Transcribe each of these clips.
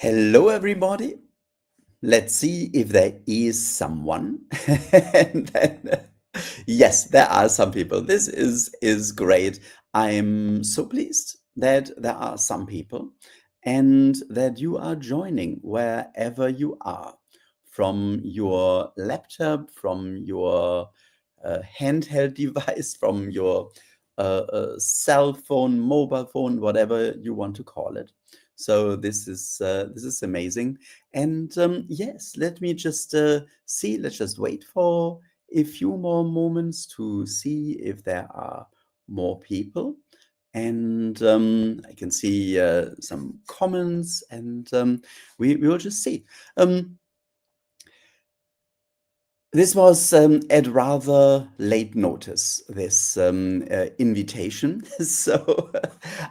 Hello, everybody. Let's see if there is someone. And then, yes, there are some people. This is great. I'm so pleased that there are some people and that you are joining wherever you are, from your laptop, from your handheld device, from your cell phone, mobile phone, whatever you want to call it. So this is amazing. And yes, let me just see. Let's just wait for a few more moments to see if there are more people. And I can see some comments, and we will just see. This was at rather late notice, this invitation. So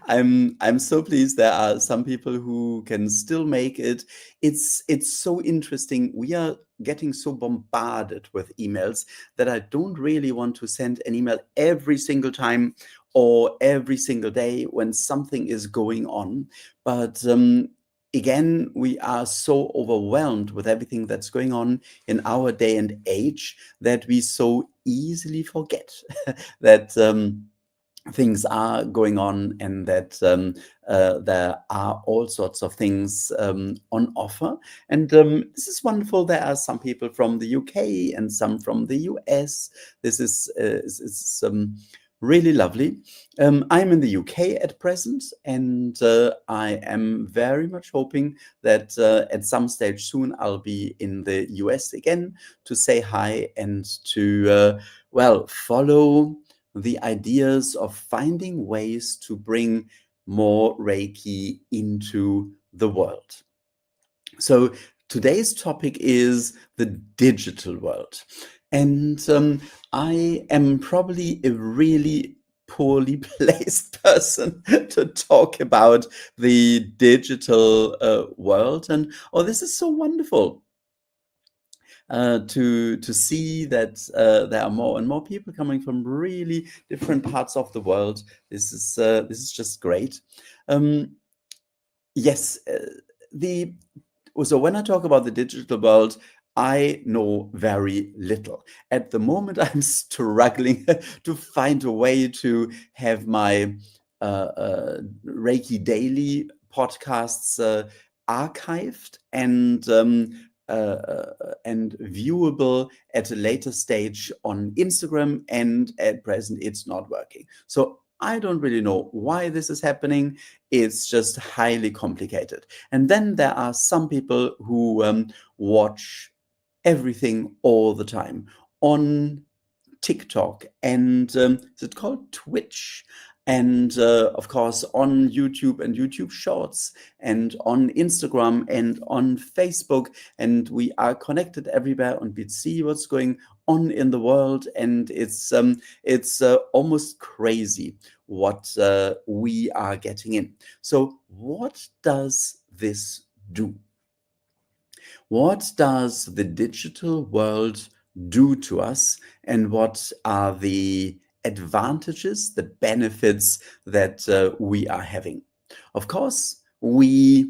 I'm so pleased there are some people who can still make it. It's so interesting. We are getting so bombarded with emails that I don't really want to send an email every single time or every single day when something is going on. But again, we are so overwhelmed with everything that's going on in our day and age that we so easily forget that things are going on, and that there are all sorts of things on offer. And this is wonderful. There are some people from the UK and some from the US. This is really lovely. I'm in the UK at present, and I am very much hoping that at some stage soon I'll be in the US again to say hi and to, well, follow the ideas of finding ways to bring more Reiki into the world. So today's topic is the digital world. And I am probably a really poorly placed person to talk about the digital world. And oh, this is so wonderful. To see that there are more and more people coming from really different parts of the world. This is just great. Yes, so when I talk about the digital world, I know very little. At the moment, I'm struggling to find a way to have my Reiki Daily podcasts archived and viewable at a later stage on Instagram, and at present it's not working. So I don't really know why this is happening. It's just highly complicated. And then there are some people who watch everything all the time on TikTok, and is it called Twitch? And of course on YouTube and YouTube Shorts, and on Instagram and on Facebook, and we are connected everywhere, and we see what's going on in the world, and it's almost crazy what we are getting in. So what does this do? What does the digital world do to us, and what are the advantages, the benefits that we are having? Of course, we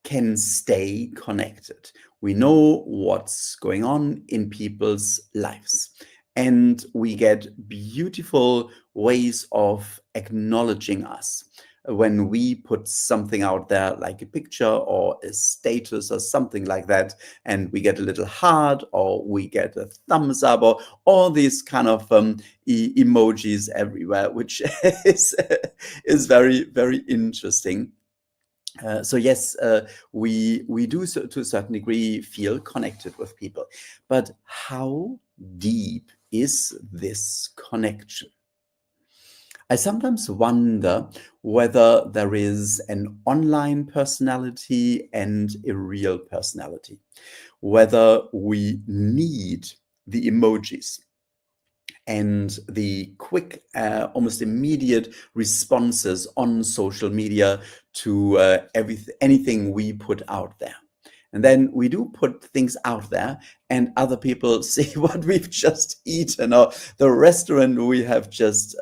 can stay connected. We know what's going on in people's lives, and we get beautiful ways of acknowledging us when we put something out there, like a picture or a status or something like that, and we get a little heart, or we get a thumbs up, or all these kind of emojis everywhere, which is very, very interesting. So yes, we do, so to a certain degree, feel connected with people. But how deep is this connection? I sometimes wonder whether there is an online personality and a real personality, whether we need the emojis and the quick, almost immediate responses on social media to anything we put out there. And then we do put things out there, and other people see what we've just eaten, or the restaurant we have just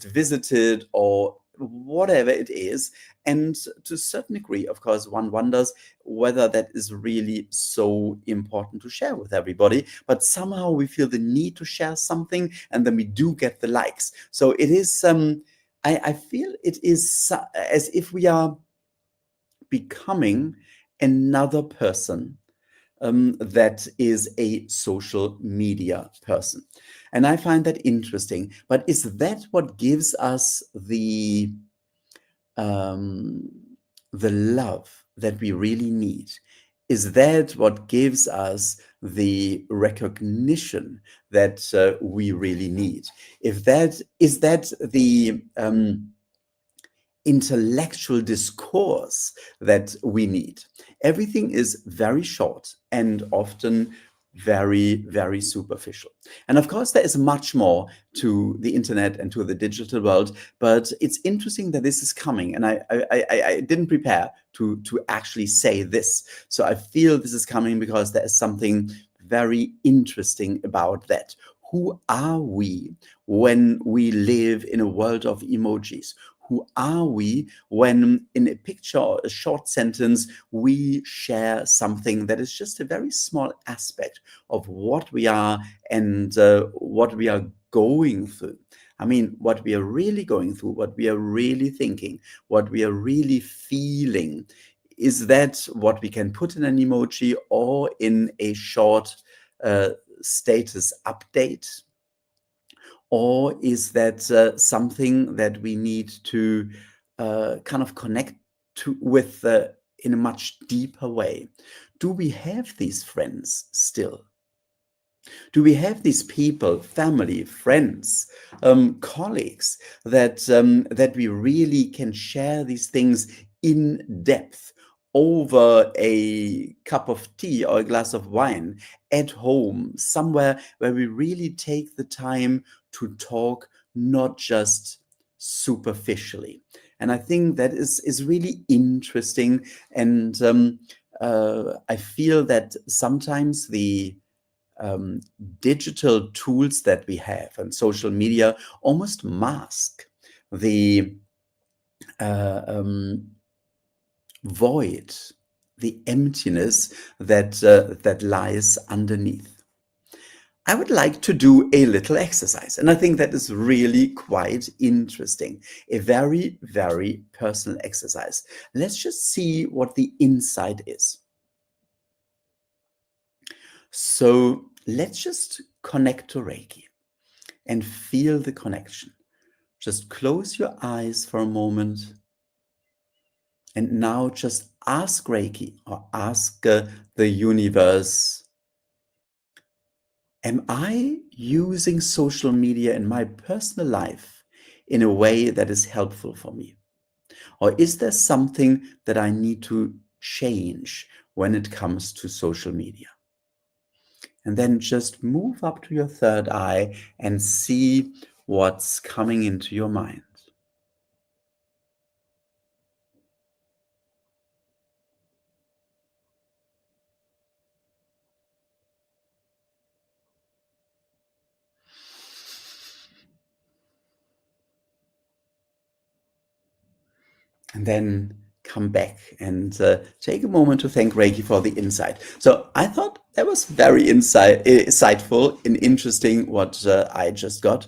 visited, or whatever it is. And to a certain degree, of course, one wonders whether that is really so important to share with everybody. But somehow we feel the need to share something, and then we do get the likes. So it is, I feel it is as if we are becoming another person that is a social media person. And I find that interesting. But is that what gives us um, the love that we really need? Is that what gives us the recognition that we really need? If that is that the intellectual discourse that we need. Everything is very short and often very, very superficial. And of course, there is much more to the internet and to the digital world, but it's interesting that this is coming. And I didn't prepare to actually say this. So I feel this is coming because there is something very interesting about that. Who are we when we live in a world of emojis? Who are we when in a picture or a short sentence we share something that is just a very small aspect of what we are and what we are going through? I mean, what we are really going through, what we are really thinking, what we are really feeling. Is that what we can put in an emoji or in a short status update? Or is that something that we need to kind of connect to with in a much deeper way? Do we have these friends still? Do we have these people, family, friends, colleagues that we really can share these things in depth over a cup of tea or a glass of wine at home, somewhere where we really take the time to talk, not just superficially? And I think that is really interesting. And I feel that sometimes the um, digital tools that we have and social media almost mask the uh, void, the emptiness that lies underneath. I would like to do a little exercise, and I think that is really quite interesting. A very, very personal exercise. Let's just see what the insight is. So let's just connect to Reiki and feel the connection. Just close your eyes for a moment and now just ask Reiki or ask the universe, am I using social media in my personal life in a way that is helpful for me? Or is there something that I need to change when it comes to social media? And then just move up to your third eye and see what's coming into your mind. And then come back and take a moment to thank Reiki for the insight. So I thought that was very insightful and interesting what I just got.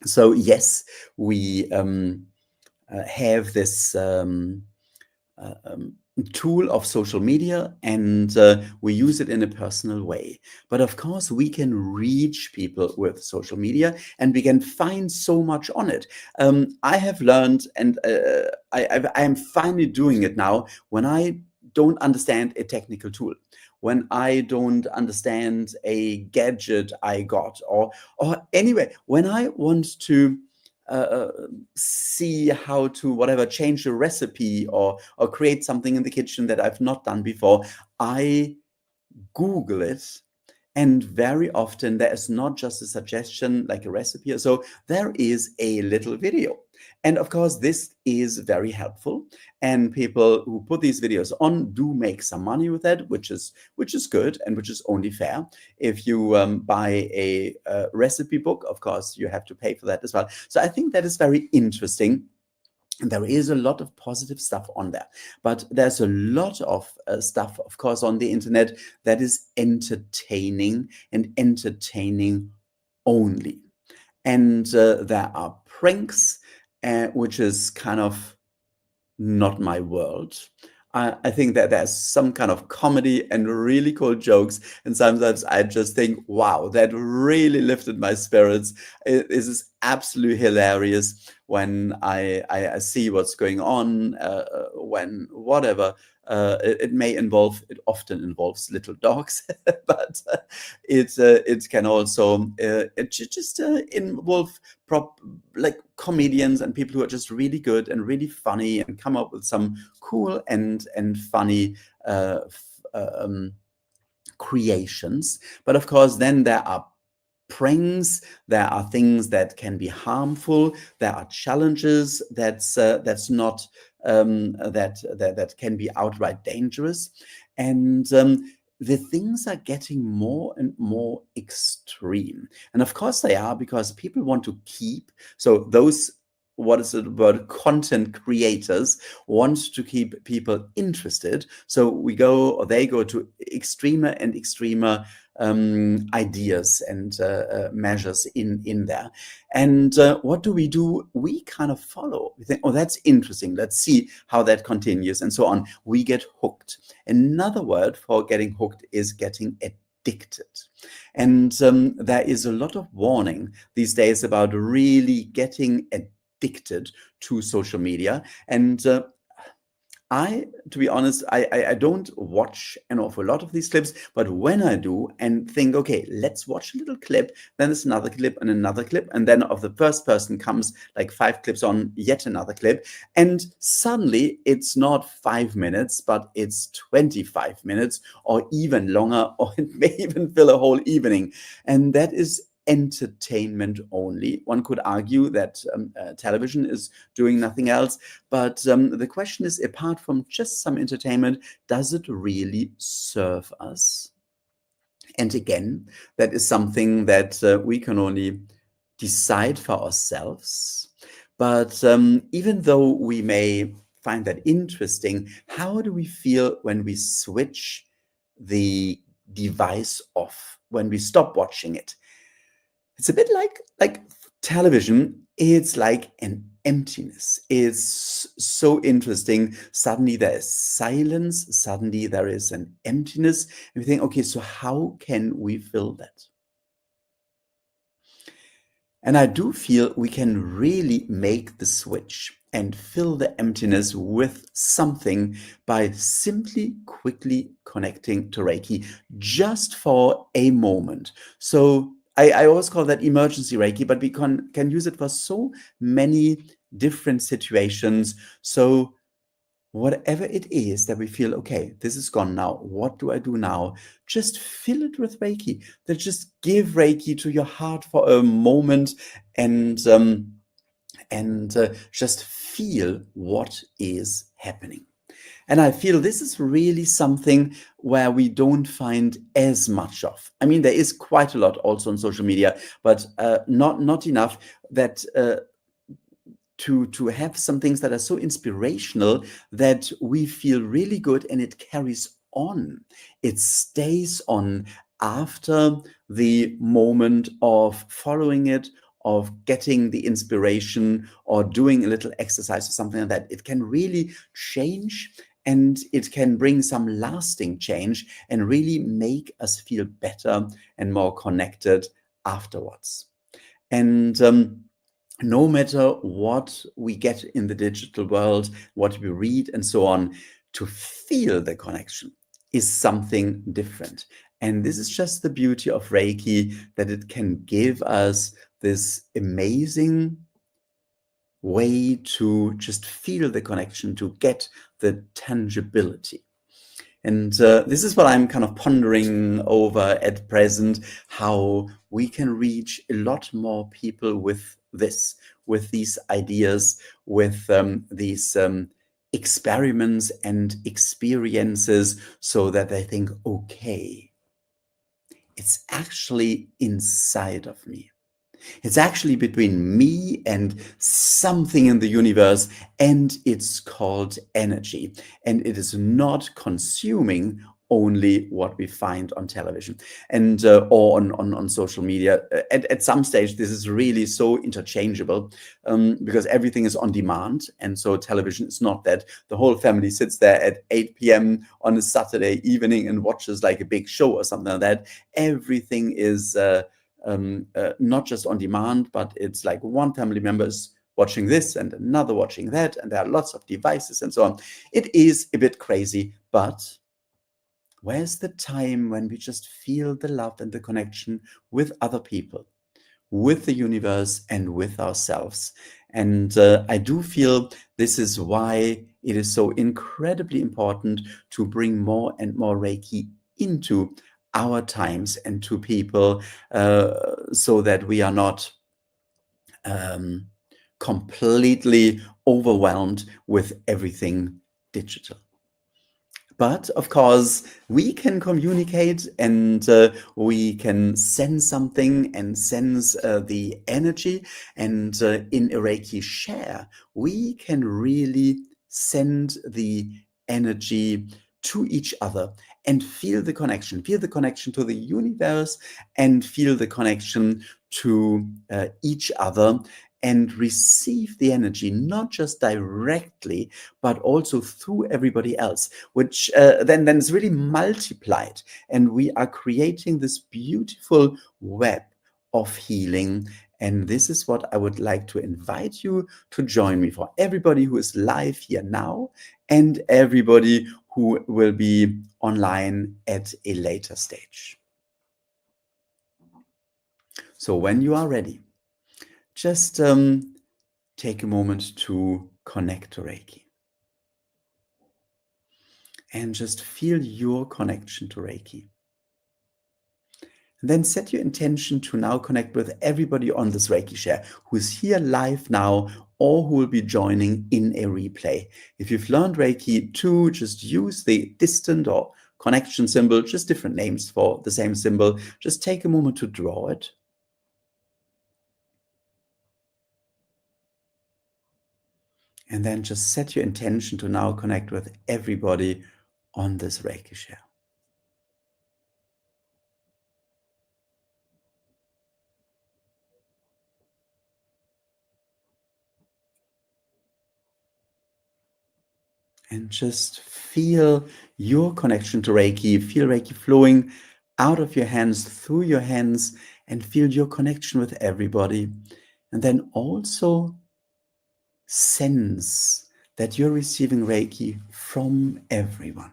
So yes, we have this tool of social media, and we use it in a personal way. But of course, we can reach people with social media, and we can find so much on it. I have learned, and I am finally doing it now, when I don't understand a technical tool, when I don't understand a gadget I got, or anyway, when I want to see how to whatever change a recipe or create something in the kitchen that I've not done before, I Google it. And very often there is not just a suggestion like a recipe or so, there is a little video. And of course, this is very helpful. And people who put these videos on do make some money with that, which is good and which is only fair. If you buy a recipe book, of course, you have to pay for that as well. So I think that is very interesting. There is a lot of positive stuff on there, but there's a lot of stuff, of course, on the internet that is entertaining and entertaining only. And there are pranks, which is kind of not my world. I think that there's some kind of comedy and really cool jokes, and sometimes I just think, wow, that really lifted my spirits. This is absolutely hilarious when I see what's going on, when whatever. It often involves little dogs, but it can also just involve like comedians and people who are just really good and really funny and come up with some cool and funny creations. But of course, then there are pranks, there are things that can be harmful, there are challenges that's not that can be outright dangerous, and the things are getting more and more extreme. And of course they are, because people want to keep, so those, what is it about, content creators want to keep people interested. So they go to extremer and extremer ideas and measures in there. And what do? We kind of follow. We think, oh, that's interesting. Let's see how that continues, and so on. We get hooked. Another word for getting hooked is getting addicted. And there is a lot of warning these days about really getting addicted to social media. And to be honest, I don't watch an awful lot of these clips, but when I do and think, okay, let's watch a little clip, then there's another clip and another clip, and then of the first person comes like 5 clips on yet another clip, and suddenly it's not 5 minutes, but it's 25 minutes or even longer, or it may even fill a whole evening, and that is entertainment only. One could argue that television is doing nothing else, but the question is, apart from just some entertainment, does it really serve us? And again, that is something that we can only decide for ourselves. But even though we may find that interesting, how do we feel when we switch the device off, when we stop watching it? It's a bit like television. It's like an emptiness. It's so interesting. Suddenly there is silence. Suddenly there is an emptiness. And we think, okay, so how can we fill that? And I do feel we can really make the switch and fill the emptiness with something by simply quickly connecting to Reiki just for a moment. So I always call that emergency Reiki, but we can use it for so many different situations. So whatever it is that we feel, okay, this is gone now, what do I do now? Just fill it with Reiki. Then just give Reiki to your heart for a moment, and just feel what is happening. And I feel this is really something where we don't find as much of. I mean, there is quite a lot also on social media, but not enough that to have some things that are so inspirational that we feel really good, and it carries on. It stays on after the moment of following it, of getting the inspiration, or doing a little exercise or something like that. It can really change, and it can bring some lasting change and really make us feel better and more connected afterwards. And no matter what we get in the digital world, what we read and so on, to feel the connection is something different. And this is just the beauty of Reiki, that it can give us this amazing way to just feel the connection, to get the tangibility. And this is what I'm kind of pondering over at present, how we can reach a lot more people with these ideas, with these experiments and experiences, so that they think, okay, it's actually inside of me. It's actually between me and something in the universe, and it's called energy. And it is not consuming only what we find on television and or on social media. At some stage, this is really so interchangeable because everything is on demand. And so television is not that the whole family sits there at 8 p.m. on a Saturday evening and watches like a big show or something like that. Everything is not just on demand, but it's like one family member is watching this and another watching that, and there are lots of devices and so on. It is a bit crazy, but where's the time when we just feel the love and the connection with other people, with the universe, and with ourselves? And I do feel this is why it is so incredibly important to bring more and more Reiki into our times and to people so that we are not completely overwhelmed with everything digital. But of course, we can communicate and we can sense something and sense the energy. And in a Reiki share, we can really send the energy to each other and feel the connection to the universe, and feel the connection to each other, and receive the energy, not just directly, but also through everybody else, which then is really multiplied. And we are creating this beautiful web of healing. And this is what I would like to invite you to join me for. Everybody who is live here now, and everybody who will be online at a later stage. So when you are ready, just take a moment to connect to Reiki. And just feel your connection to Reiki. And then set your intention to now connect with everybody on this Reiki share who is here live now, or who will be joining in a replay. If you've learned Reiki 2, just use the distant or connection symbol, just different names for the same symbol. Just take a moment to draw it. And then just set your intention to now connect with everybody on this Reiki share. And just feel your connection to Reiki. Feel Reiki flowing out of your hands, through your hands, and feel your connection with everybody. And then also sense that you're receiving Reiki from everyone.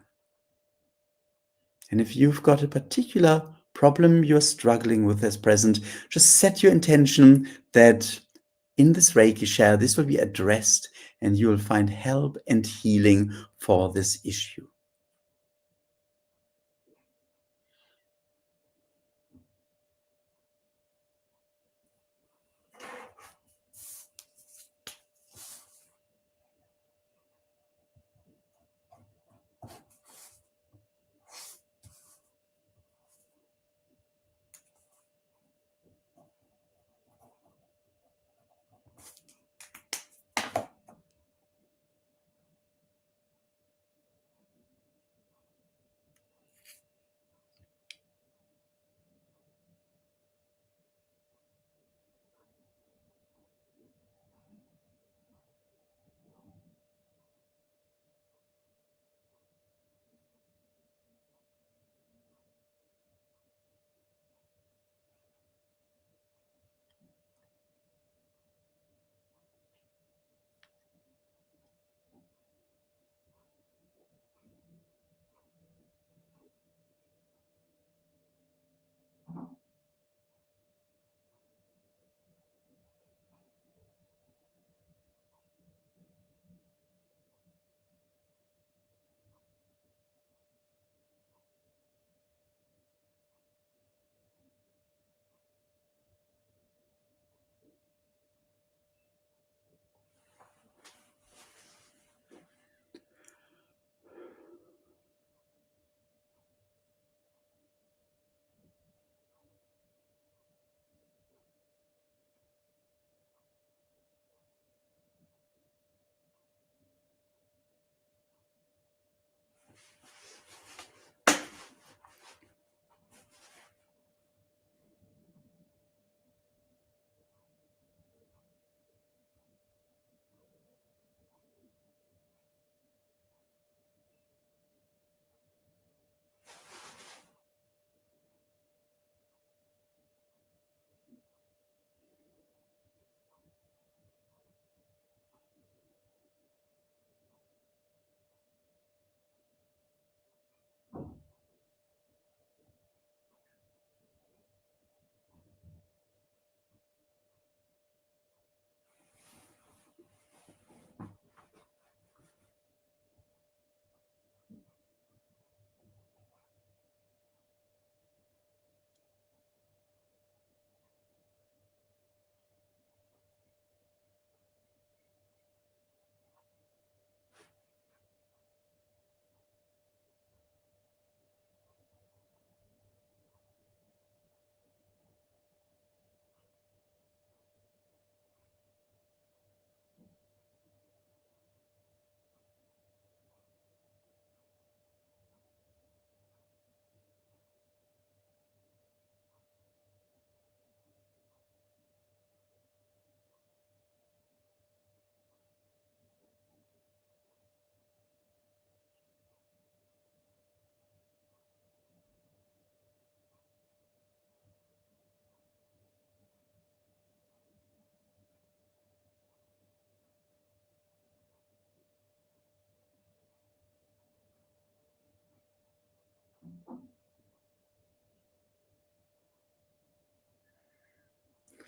And if you've got a particular problem you're struggling with as present, just set your intention that in this Reiki share, this will be addressed and you will find help and healing for this issue.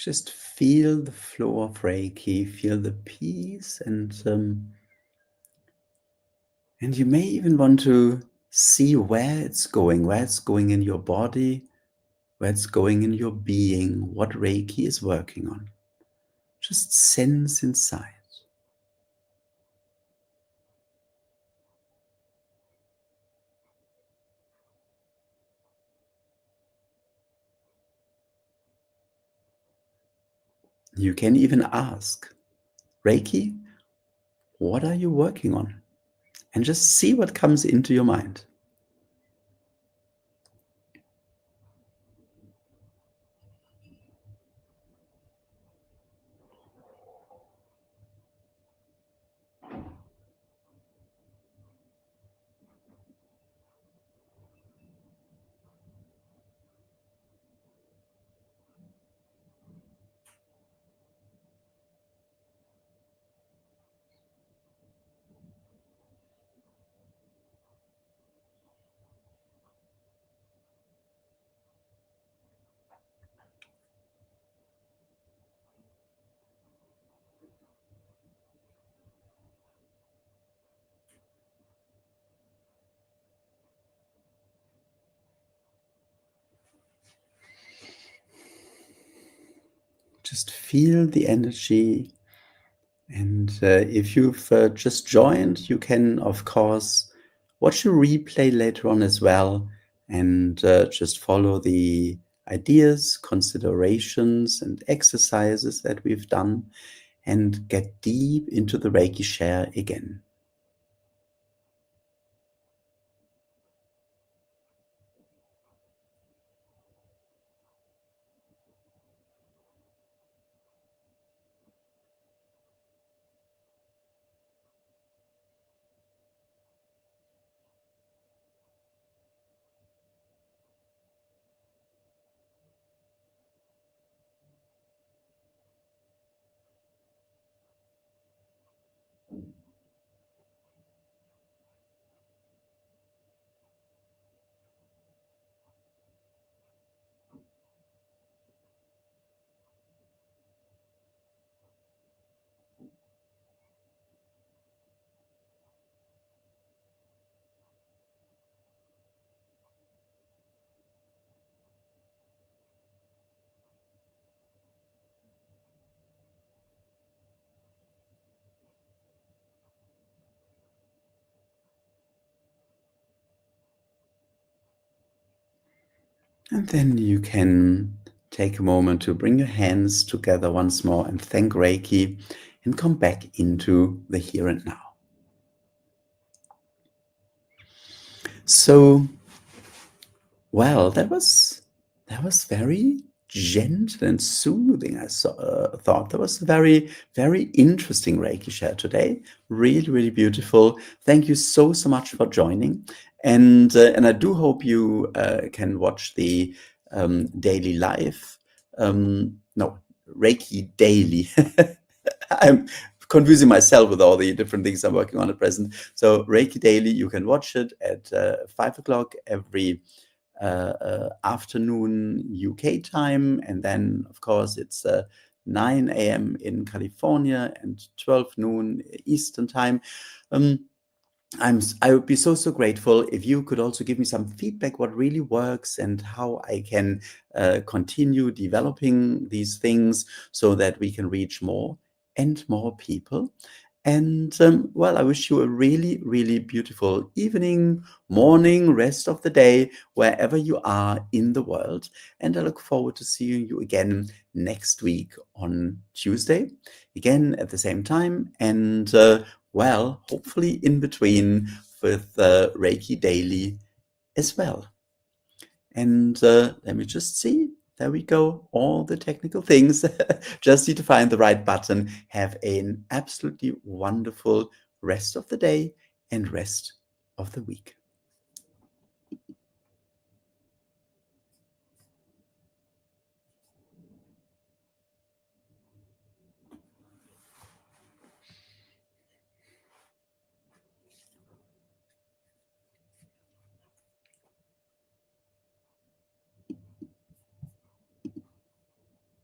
Just feel the flow of Reiki, feel the peace, and you may even want to see where it's going in your body, where it's going in your being, what Reiki is working on. Just sense inside. You can even ask, Reiki, what are you working on? And just see what comes into your mind. Just feel the energy. And if you've just joined, you can, of course, watch a replay later on as well, and just follow the ideas, considerations, and exercises that we've done, and get deep into the Reiki share again. And then you can take a moment to bring your hands together once more and thank Reiki, and come back into the here and now. So, well, that was very gentle and soothing. Thought that was a very, very interesting Reiki share today. Really, really beautiful. Thank you so, so much for joining, and I do hope you can watch the daily live. No, Reiki daily. I'm confusing myself with all the different things I'm working on at present. So Reiki Daily, you can watch it at 5 o'clock every afternoon UK time, and then of course it's 9 a.m. in California and 12 noon Eastern time. Um, I would be so, so grateful if you could also give me some feedback, what really works and how I can continue developing these things so that we can reach more and more people. And well, I wish you a really, really beautiful evening, morning, rest of the day, wherever you are in the world. And I look forward to seeing you again next week on Tuesday, again at the same time. And well, hopefully in between with Reiki Daily as well. And let me just see. There we go. All the technical things. Just need to find the right button. Have an absolutely wonderful rest of the day and rest of the week.